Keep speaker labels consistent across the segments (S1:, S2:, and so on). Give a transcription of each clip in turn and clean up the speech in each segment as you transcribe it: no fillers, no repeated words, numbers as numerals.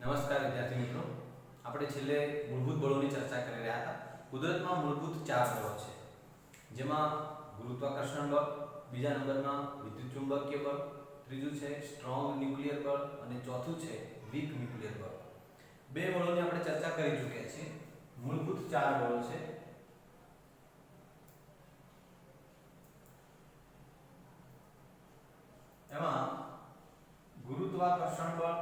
S1: નમસ્કાર વિદ્યાર્થી મિત્રો, આપણે છેલ્લે મૂળભૂત બળોની ચર્ચા કરી રહ્યા હતા. કુદરતમાં મૂળભૂત 4 બળો છે, જેમાં ગુરુત્વાકર્ષણ બળ, બીજા નંબરમાં વિદ્યુતચુંબકીય બળ, ત્રીજું છે સ્ટ્રોંગ ન્યુક્લિયર બળ અને ચોથું છે વીક ન્યુક્લિયર બળ. બે બળોની આપણે ચર્ચા કરી ચૂક્યા છીએ. મૂળભૂત 4 બળો છે. એમાં ગુરુત્વાકર્ષણ બળ,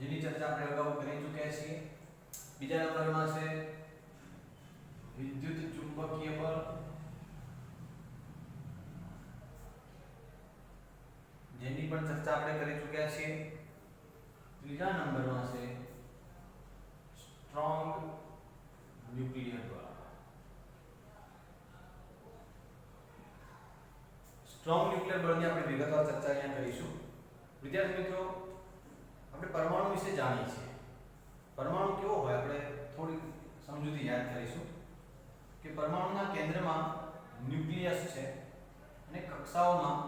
S1: જેની ચર્ચા આપણે અગાઉ કરી ચૂક્યા છીએ. બીજા નંબરમાં છે વિદ્યુત ચુંબકીય બળ, જેની પણ ચર્ચા આપણે કરી ચૂક્યા છીએ. ત્રીજા નંબરમાં છે સ્ટ્રોંગ ન્યુક્લિયર બળ. સ્ટ્રોંગ ન્યુક્લિયર બળની આપણે વિગતવાર ચર્ચા અહીંયા કરીશું. વિદ્યાર્થી મિત્રો, આપણે પરમાણુ વિશે જાણીએ છીએ. પરમાણુ કેવો હોય આપણે થોડી સમજૂતી યાદ કરીશું કે પરમાણુના કેન્દ્રમાં ન્યુક્લિયસ છે અને કક્ષાઓમાં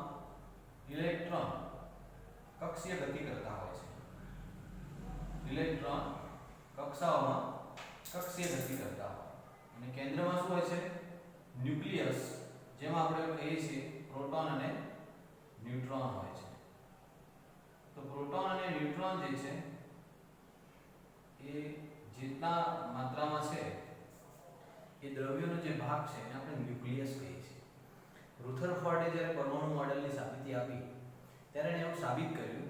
S1: ઇલેક્ટ્રોન કક્ષીય ગતિ કરતા હોય છે. ઇલેક્ટ્રોન કક્ષાઓમાં કક્ષીય ગતિ કરતા હોય અને કેન્દ્રમાં શું હોય છે? ન્યુક્લિયસ, જેમાં આપણે કહીએ છીએ પ્રોટોન અને ન્યુટ્રોન હોય છે. તો પ્રોટોન અને ન્યુટ્રોન જે છે એ જેટલા માત્રામાં છે એ દ્રવ્યનો જે ભાગ છે એને આપણે ન્યુક્લિયસ કહીએ છીએ. રુથરફોર્ડે જ્યારે પરમાણુ મોડેલની સાબિતી આપી ત્યારે એણે એવું સાબિત કર્યું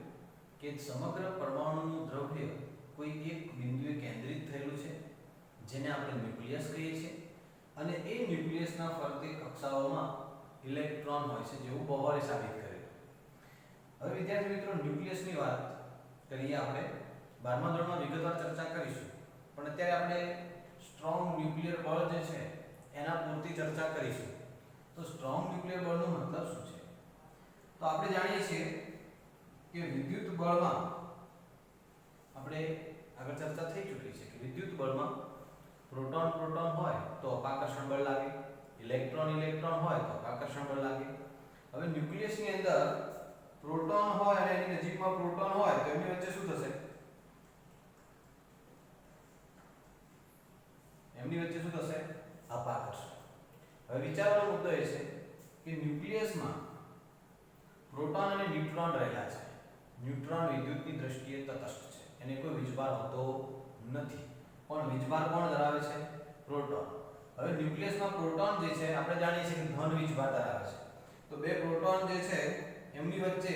S1: કે સમગ્ર પરમાણુનું દ્રવ્ય કોઈ એક બિંદુએ કેન્દ્રિત થયેલું છે, જેને આપણે ન્યુક્લિયસ કહીએ છીએ, અને એ ન્યુક્લિયસના ફરતે કક્ષાઓમાં ઇલેક્ટ્રોન હોય છે, જેવું બોહરે સાબિત કર્યું. હવે વિદ્યાર્થી મિત્રો, ન્યુક્લિયસની વાત કરીએ આપણે 12મા ધોરણમાં વિગતવાર ચર્ચા કરીશું, પણ અત્યારે આપણે સ્ટ્રોંગ ન્યુક્લિયર બળ જે છે એના પૂરતી ચર્ચા કરીશું. તો સ્ટ્રોંગ ન્યુક્લિયર બળનો મતલબ શું છે? તો આપણે જાણીએ છીએ કે વિદ્યુત બળમાં આપણે આગળ ચર્ચા થઈ ચૂકી છે કે વિદ્યુત બળમાં પ્રોટોન પ્રોટોન હોય તો અપાકર્ષણ બળ લાગે, ઇલેક્ટ્રોન ઇલેક્ટ્રોન હોય તો અપાકર્ષણ બળ લાગે. હવે ન્યુક્લિયસની અંદર પ્રોટોન હોય અને એની નજીકમાં પ્રોટોન હોય તો એમની વચ્ચે શું થશે? એમની વચ્ચે શું થશે? અપાકર્ષણ. હવે વિચારવાનો મુદ્દો એ છે કે ન્યુક્લિયસમાં પ્રોટોન અને ન્યુટ્રોન રહેલા છે. ન્યુટ્રોન વિદ્યુતની દ્રષ્ટિએ તટસ્થ છે, એને કોઈ વીજભાર હોતો નથી. પણ વીજભાર કોણ ધરાવે છે? પ્રોટોન. હવે ન્યુક્લિયસમાં પ્રોટોન જે છે આપણે જાણીએ છીએ કે ધન વીજભાર ધરાવે છે. તો બે પ્રોટોન જે છે એમની વચ્ચે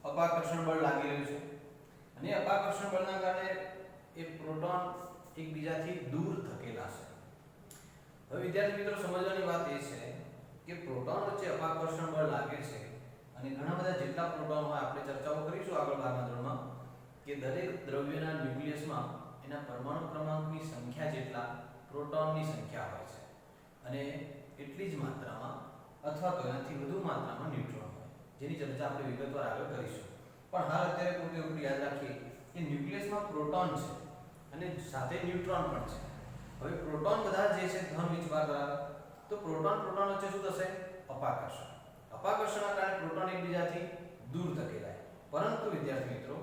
S1: અપાકર્ષણ બળ લાગી રહ્યું છે અને અપાકર્ષણ બળના કારણે એ પ્રોટોન એકબીજાથી દૂર ધકેલા છે. હવે વિદ્યાર્થી મિત્રો, સમજવાની વાત એ છે કે પ્રોટોન વચ્ચે અપાકર્ષણ બળ લાગે છે અને ઘણા બધા જેટલા પ્રોટોન હોય આપણે ચર્ચાઓ કરીશું આગળ 12મા ધોરણમાં કે દરેક દ્રવ્યના ન્યુક્લિયસમાં એના પરમાણુ ક્રમાંકની સંખ્યા જેટલા પ્રોટોનની સંખ્યા હોય છે અને એટલી જ માત્રામાં અથવા તો એનાથી વધુ માત્રામાં ન્યુટ્રોન હોય, જેની ચર્ચા આપણે વિગતવાર આગળ કરીશું. પણ હાલ અત્યારે પૂરતું એટલું યાદ રાખીએ કે ન્યુક્લિયસમાં પ્રોટોન છે અને સાથે ન્યુટ્રોન પણ છે. હવે પ્રોટોન બધા જે છે ધન વીજભાર ધરાવે, તો પ્રોટોન પ્રોટોન વચ્ચે શું થશે? અપાકર્ષણ. અપાકર્ષણના કારણે પ્રોટોન એકબીજાથી દૂર ધકેલાય. પરંતુ વિદ્યાર્થી મિત્રો,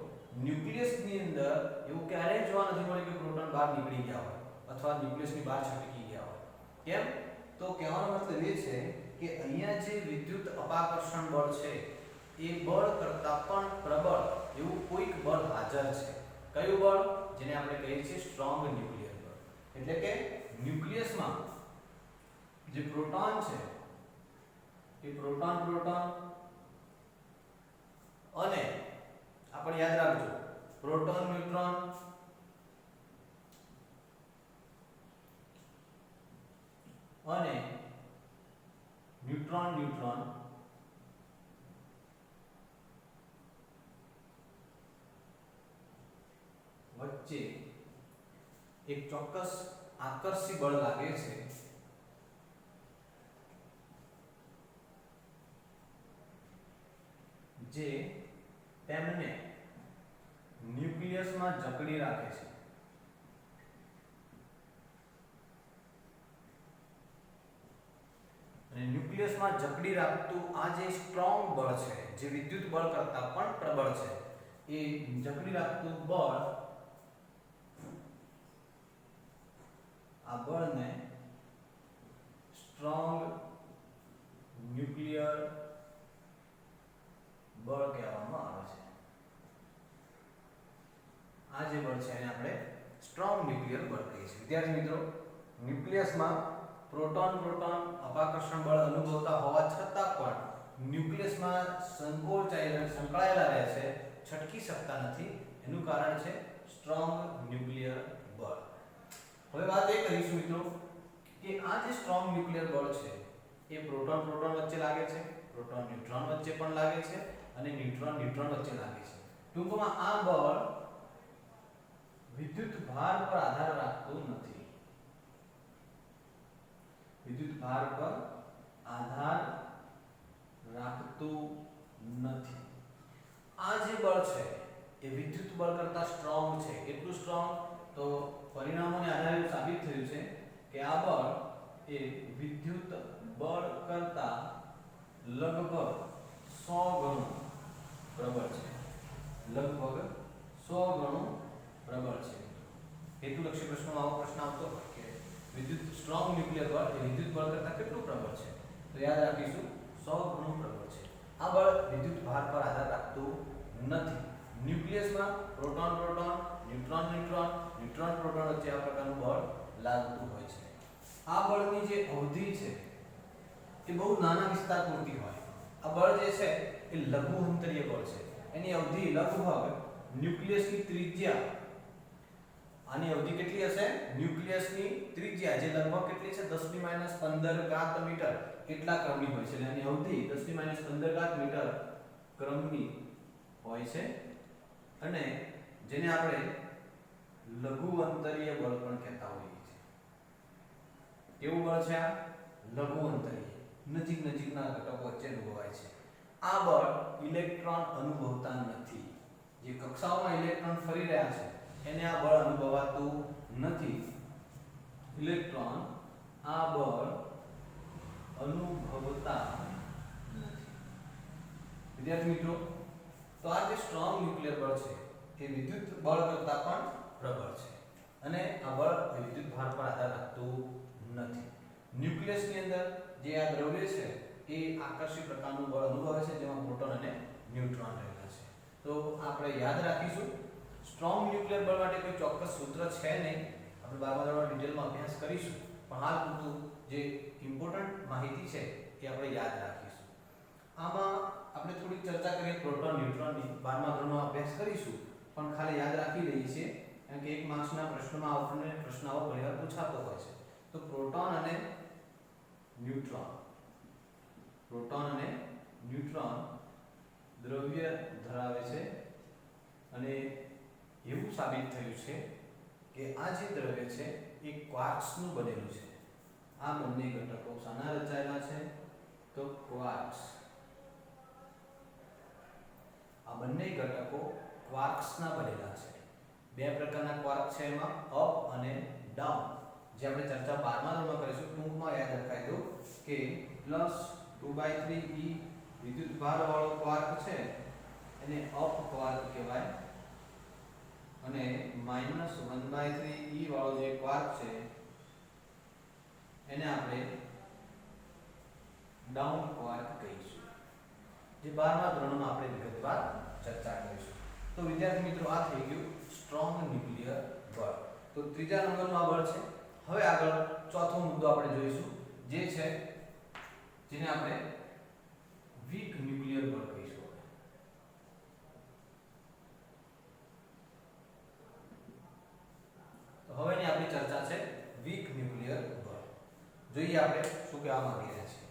S1: ન્યુક્લિયસની અંદર એવું ક્યારેય જોવા નથી મળ્યું કે પ્રોટોન બહાર નીકળી ગયા હોય અથવા ન્યુક્લિયસની બહાર છટકી ગયા હોય. કેમ? તો કહેવાનો મતલબ એ છે કે અહીંયા જે વિદ્યુત અપાકર્ષણ બળ છે એ બળ કરતાં પણ પ્રબળ એવું કોઈક બળ હાજર છે. કયું બળ? જેને આપણે કહીએ છીએ સ્ટ્રોંગ ન્યુક્લિયર બળ. એટલે કે ન્યુક્લિયસમાં જે પ્રોટોન છે એ પ્રોટોન પ્રોટોન અને આપણે યાદ રાખજો પ્રોટોન ન્યુટ્રોન અને ન્યુટ્રોન ન્યુટ્રોન વચ્ચે એક ચોક્કસ આકર્ષી બળ લાગે છે જે તેમને ન્યુક્લિયસમાં જકડી રાખે છે. અને ન્યુક્લિયસમાં જકડી રાખતું આ જે સ્ટ્રોંગ બળ છે, જે વિદ્યુત બળ કરતાં પણ પ્રબળ છે, એ જકડી રાખતું બળ, આ બળને સ્ટ્રોંગ ન્યુક્લિયર બળ કહેવામાં આવે છે. આ જે બળ છે એને આપણે સ્ટ્રોંગ ન્યુક્લિયર બળ કહીએ છીએ. વિદ્યાર્થી મિત્રો, ન્યુક્લિયસમાં પ્રોટોન અપાકર્ષણ બળ અનુભવતા હોવા છતાં પણ ન્યુક્લિયસમાં સંકળાયેલા રહે છે, છટકી શકતા નથી. એનું કારણ છે સ્ટ્રોંગ ન્યુક્લિયર બળ. હવે વાત એ કરીશું મિત્રો કે આ જે સ્ટ્રોંગ ન્યુક્લિયર બળ છે એ પ્રોટોન વચ્ચે લાગે છે, પ્રોટોન ન્યુટ્રોન વચ્ચે પણ લાગે છે અને ન્યુટ્રોન વચ્ચે લાગે છે. ટૂંકમાં આ બળ વિદ્યુત ભાર પર આધાર રાખતું નથી. વિદ્યુત ભાર પર આધાર રાખતું નથી. આ જે બળ છે એ વિદ્યુત બળ કરતા સ્ટ્રોંગ છે. કેટલું સ્ટ્રોંગ? તો પરિણામોને આધારે એવું સાબિત થયું છે કે આ બળ એ વિદ્યુત બળ કરતા લગભગ 100 ગણું પ્રબળ છે. લગભગ 100 ગણું પ્રબળ છે. હેતુલક્ષી પ્રશ્નોમાં આવો પ્રશ્ન આવતો હોય કે વિદ્યુત સ્ટ્રોંગ ન્યુક્લિયર બળ એ વિદ્યુત બળ કરતાં કેટલું પ્રબળ છે? તો યાદ રાખીશું 100 ગણું પ્રબળ છે. આ બળ વિદ્યુત ભાર પર આધાર રાખતું નથી. ન્યુક્લિયસમાં પ્રોટોન ન્યુટ્રોન પ્રોટોન વચ્ચે આ પ્રકારનું બળ લાગતું હોય છે. આ બળની જે અવધિ છે એ બહુ નાના વિસ્તાર પૂરતી હોય. આ બળ જે છે એ લઘુ અંતરીય બળ છે. એની અવધિ લગભગ ન્યુક્લિયસની ત્રિજ્યા, આની અવધિ કેટલી હશે? ન્યુક્લિયસની ત્રિજ્યા જે લગભગ કેટલી છે? 10⁻15 મીટર એટલા ક્રમની હોય છે. એટલે આની અવધિ 10⁻15 મીટર ક્રમની હોય છે અને જેને આપણે લઘુ અંતરીય બળ પણ કહેતા હોઈએ છીએ. કેવું બળ છે આ? લઘુ અંતરીય, નજીકના ઘટકો વચ્ચે અનુભવાય છે. આ બળ ઇલેક્ટ્રોન અનુભવતા નથી. જે કક્ષાઓમાં ઇલેક્ટ્રોન ફરી રહ્યા છે એને આ બળ અનુભવાતું નથી. ઇલેક્ટ્રોન આ બળ અનુભવતા નથી. વિદ્યાર્થી મિત્રો, તો આ જે સ્ટ્રોંગ ન્યુક્લિયર બળ છે એ વિદ્યુત બળ કરતાં પણ પ્રબળ છે અને આ બળ વિદ્યુત ભાર પર આધાર રાખતું નથી. ન્યુક્લિયસની અંદર જે આ દ્રવ્ય છે એ આકર્ષી પ્રકારનું બળ અનુભવે છે, જેમાં પ્રોટોન અને ન્યુટ્રોન રહેલા છે. તો આપણે યાદ રાખીશું, સ્ટ્રોંગ ન્યુક્લિયર બળ માટે કોઈ ચોક્કસ સૂત્ર છે નહીં. આપણે 12મા ધોરણમાં ડિટેલમાં અભ્યાસ કરીશું, પણ હાલ પૂરતું જે ઇમ્પોર્ટન્ટ માહિતી છે એ આપણે યાદ રાખીશું. આમાં આપણે થોડી ચર્ચા કરીએ પ્રોટોન ન્યુટ્રોનની. 12મા ધોરણમાં અભ્યાસ કરીશું, પણ ખાલી યાદ રાખી લઈએ છીએ કારણ કે 1 માર્ક્સના પ્રશ્નમાં આપણને પ્રશ્ન આવો ઘણીવાર પૂછાતો હોય છે. તો પ્રોટોન અને ન્યુટ્રોન દ્રવ્ય ધરાવે છે અને એવું સાબિત થયું છે કે આ જે દ્રવ્ય છે એ ક્વાર્ક્સનું બનેલું છે. આ બંને ઘટકો શાના રચાયેલા છે? તો ક્વાર્ક્સ. આ બંને ઘટકો ક્વાર્ક્સના બનેલા છે. બે પ્રકારના ક્વાર્ક છે એમાં, અપ અને ડાઉન. જે આપણે ચર્ચા 12મા ધોરણમાં કરીશું. ટૂંકમાં યાદ રખાઈ દો કે +2/3e વિદ્યુત ભાર વાળો ક્વાર્ક છે એને અપ ક્વાર્ક કહેવાય અને -1/3e વાળો જે ક્વાર્ક છે એને આપણે ડાઉન ક્વાર્ક કહીશું. જે 12મા ધોરણમાં આપણે વિગતવાર ચર્ચા કરીશું. તો વિદ્યાર્થી મિત્રો, આ થઈ ગયું સ્ટ્રોંગ ન્યુક્લિયર બળ. તો ત્રીજા નંબરનું આ બળ છે. હવે આગળ ચોથો મુદ્દો આપણે જોઈશું, જે છે જેને આપણે વીક ન્યુક્લિયર બળ કહીશું. તો હવેની આપણી ચર્ચા છે વીક ન્યુક્લિયર બળ. જોઈએ આપણે શું કહેવા માંગી રહ્યા છીએ.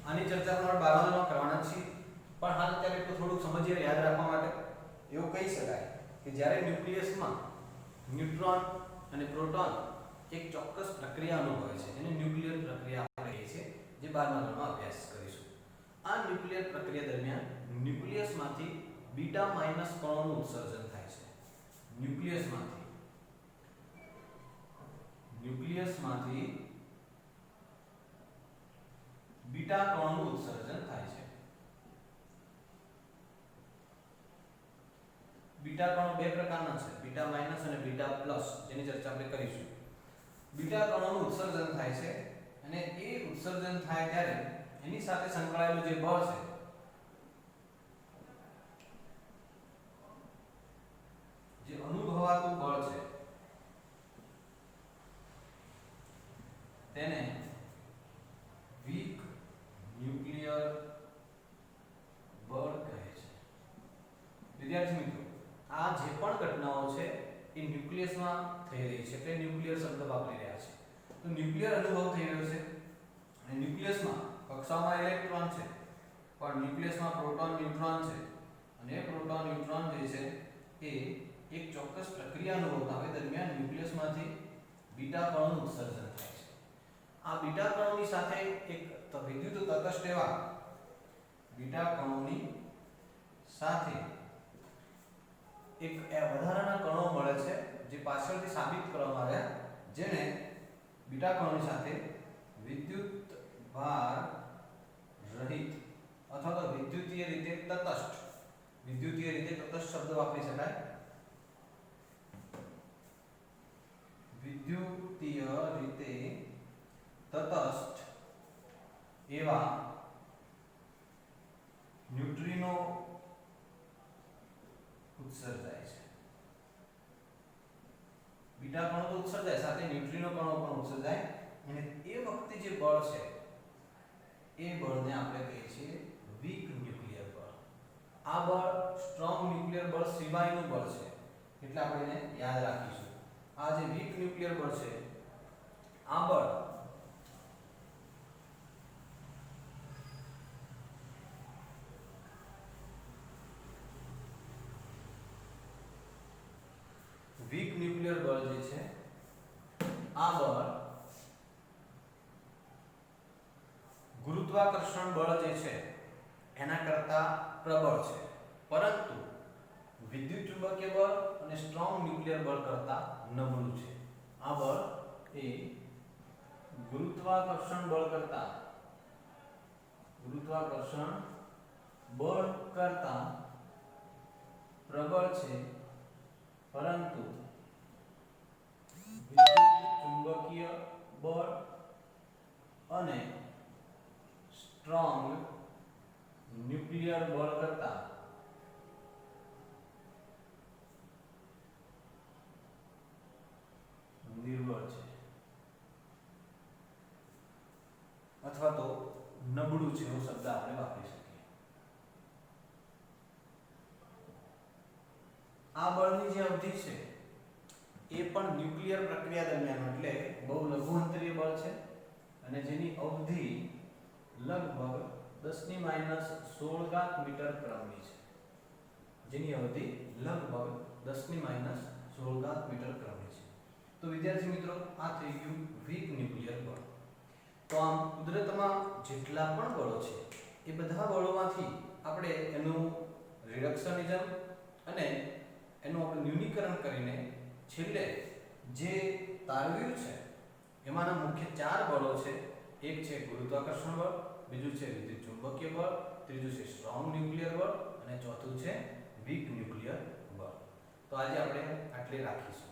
S1: આની ચર્ચા પણ 12મા ધોરણમાં કરવાના છીએ, પણ હાલ અત્યારે એટલું થોડુંક સમજીએ યાદ રાખવા માટે. એવું કહી શકાય કે જ્યારે ન્યુક્લિયસમાં ન્યુટ્રોન અને પ્રોટોન એક ચોક્કસ પ્રક્રિયા અનુભવે છે, એને ન્યુક્લિયર પ્રક્રિયા આપણે કહીએ છીએ, જે 12મા ધોરણમાં અભ્યાસ કરીશું. આ ન્યુક્લિયર પ્રક્રિયા દરમિયાન ન્યુક્લિયસમાંથી બીટા માઇનસ કણોનું ઉત્સર્જન થાય છે. ન્યુક્લિયસમાંથી ન્યુક્લિયસમાંથી બીટા કણોનું ઉત્સર્જન થાય છે. બીટા કણો બે પ્રકારના છે, બીટા માઇનસ અને બીટા પ્લસ, જેની ચર્ચા આપણે કરીશું. બીટા કણોનું ઉત્સર્જન થાય છે અને એ ઉત્સર્જન થાય ત્યારે એની સાથે સંકળાયેલું જે બળ છે, જે અનુભવાતું બળ છે, તેને વીક ન્યુક્લિયર બળ કહે છે. વિદ્યાર્થી મિત્રો, આ જે પણ ઘટનાઓ છે એ ન્યુક્લિયસમાં થઈ રહી છે, એટલે ન્યુક્લિયર શબ્દ વાપરી રહ્યા છે. તો ન્યુક્લિયર અનુભવ થઈ રહ્યો છે અને ન્યુક્લિયસમાં કક્ષામાં ઇલેક્ટ્રોન છે, પણ ન્યુક્લિયસમાં પ્રોટોન ન્યુટ્રોન છે અને એ પ્રોટોન ન્યુટ્રોન જે છે એ એક ચોક્કસ પ્રક્રિયા અનુભવતા હોય દરમિયાન ન્યુક્લિયસમાંથી બીટા કણોનું ઉત્સર્જન થાય છે. આ બીટા કણોની સાથે એક વિદ્યુત તટસ્થ એવા બીટા કણોની સાથે એક વધારાના કણો મળે છે, જે પાછળથી સાબિત કરવામાં આવ્યા, જેને બીટા કણોની સાથે વિદ્યુત ભાર રહિત અથવા તો વિદ્યુતીય રીતે તટસ્થ શબ્દ વાપરી શકાય. વિદ્યુતીય રીતે તટસ્થ એવા ન્યુટ્રિનો ઉત્સર્જાય છે. બીટા કણો તો ઉત્સર્જાય, સાથે ન્યુટ્રિનો કણો પણ ઉત્સર્જાય અને એ વખતે જે બળ છે એ બળને આપણે કહીએ છીએ વીક ન્યુક્લિયર બળ. આ બળ સ્ટ્રોંગ ન્યુક્લિયર બળ સિવાયનું બળ છે, એટલે આપણે એને યાદ રાખીશું. આ જે વીક ન્યુક્લિયર બળ છે, આ બળ વીક ન્યુક્લિયર બળ જે છે, આ બળ ગુરુત્વાકર્ષણ બળ જે છે એના કરતા પ્રબળ છે, પરંતુ વિદ્યુત ચુંબકીય બળ અને સ્ટ્રોંગ ન્યુક્લિયર બળ કરતા નબળું છે. આ બળ એ ગુરુત્વાકર્ષણ બળ કરતા પ્રબળ છે, પરંતુ વિદ્યુત ચુંબકીય બળ અને સ્ટ્રોંગ ન્યુક્લિયર બળ કરતા નિર્બળ છે અથવા તો નબળું છે એવો શબ્દ આપણે વાપરી શકીએ. આ બળની જે અવધિ છે એ પણ ન્યુક્લિયર પ્રક્રિયા દરમિયાન, એટલે બહુ લઘુ અંતરીય બળ છે અને જેની અવધિ લગભગ 10⁻16 મીટર ક્રમની છે. જેની અવધિ લગભગ 10⁻16 મીટર ક્રમની છે. તો વિદ્યાર્થી મિત્રો, આ થઈ ગયું વીક ન્યુક્લિયર બળ. તો આમ કુદરતમાં જેટલા પણ બળો છે એ બધા બળોમાંથી આપણે એનું રિડક્શનિઝમ અને એનું આપણે ન્યૂનીકરણ કરીને છેલ્લે જે તારવ્યું છે એમાંના મુખ્ય 4 બળો છે. એક છે ગુરુત્વાકર્ષણ બળ, બીજું છે વિદ્યુત ચુંબકીય બળ, ત્રીજું છે સ્ટ્રોંગ ન્યુક્લિયર બળ અને ચોથું છે વીક ન્યુક્લિયર બળ. તો આજે આપણે આટલે રાખીશું.